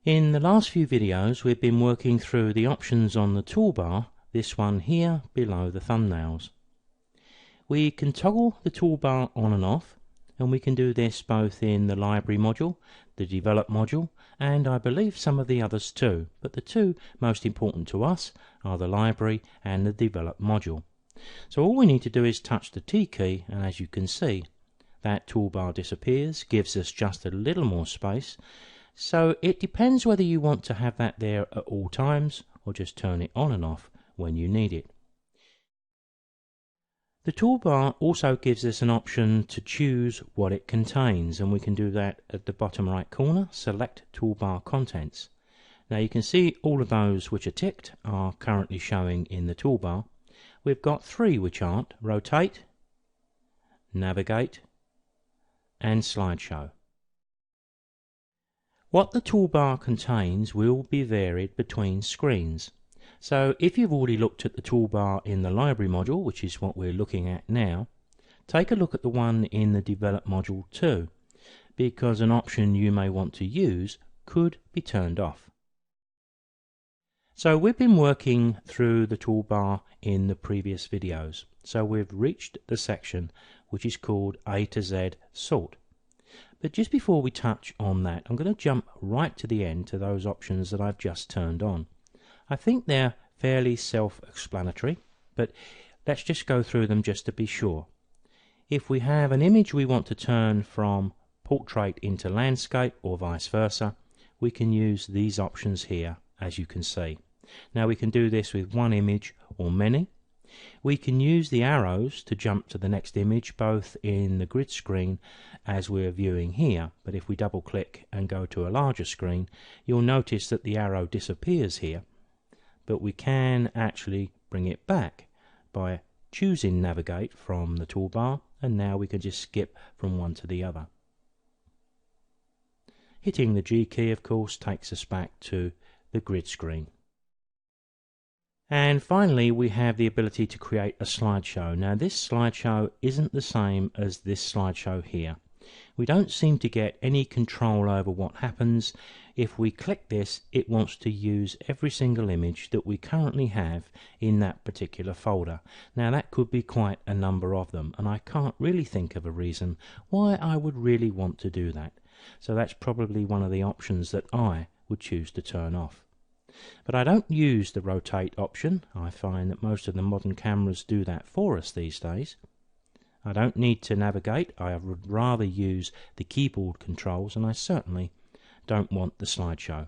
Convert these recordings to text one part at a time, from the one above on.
In the last few videos we've been working through the options on the toolbar, this one here below the thumbnails. We can toggle the toolbar on and off, and we can do this both in the library module, the develop module, and I believe some of the others too, but the two most important to us are the library and the develop module. So all we need to do is touch the T key, and as you can see, that toolbar disappears, gives us just a little more space. So it depends whether you want to have that there at all times or just turn it on and off when you need it. The toolbar also gives us an option to choose what it contains, and we can do that at the bottom right corner, select Toolbar Contents. Now you can see all of those which are ticked are currently showing in the toolbar. We've got three which aren't: Rotate, Navigate and Slideshow. What the toolbar contains will be varied between screens. So if you've already looked at the toolbar in the library module, which is what we're looking at now, take a look at the one in the develop module too, because an option you may want to use could be turned off. So we've been working through the toolbar in the previous videos. So we've reached the section which is called A to Z Sort. But just before we touch on that, I'm going to jump right to the end to those options that I've just turned on. I think they're fairly self-explanatory, but let's just go through them just to be sure. If we have an image we want to turn from portrait into landscape or vice versa, we can use these options here, as you can see. Now we can do this with one image or many. We can use the arrows to jump to the next image both in the grid screen as we're viewing here, but if we double click and go to a larger screen, you'll notice that the arrow disappears here, but we can actually bring it back by choosing Navigate from the toolbar, and now we can just skip from one to the other. Hitting the G key, of course, takes us back to the grid screen. And finally we have the ability to create a slideshow. Now this slideshow isn't the same as this slideshow here. We don't seem to get any control over what happens. If we click this, it wants to use every single image that we currently have in that particular folder. Now that could be quite a number of them, and I can't really think of a reason why I would really want to do that. So that's probably one of the options that I would choose to turn off. But I don't use the rotate option. I find that most of the modern cameras do that for us these days. I don't need to navigate. I would rather use the keyboard controls, and I certainly don't want the slideshow.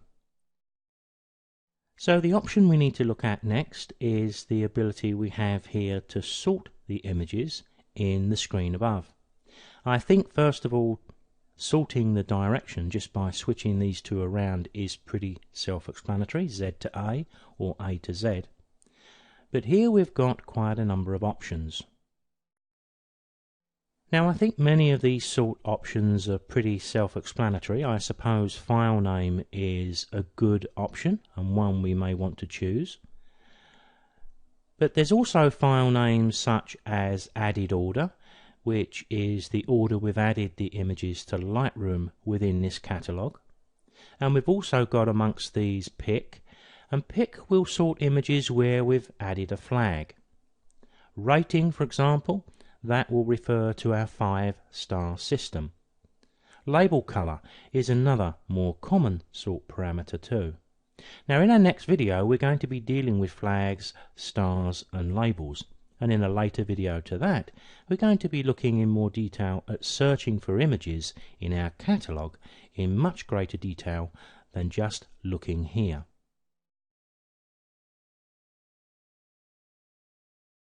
So the option we need to look at next is the ability we have here to sort the images in the screen above. I think first of all, sorting the direction just by switching these two around is pretty self-explanatory, Z to A or A to Z. But here we've got quite a number of options. Now I think many of these sort options are pretty self-explanatory. I suppose file name is a good option and one we may want to choose. But there's also file names such as added order, which is the order we've added the images to Lightroom within this catalogue. And we've also got amongst these pick, and pick will sort images where we've added a flag. Rating, for example, that will refer to our 5-star system. Label colour is another more common sort parameter too. Now in our next video we're going to be dealing with flags, stars and labels. And in a later video to that, we're going to be looking in more detail at searching for images in our catalogue in much greater detail than just looking here.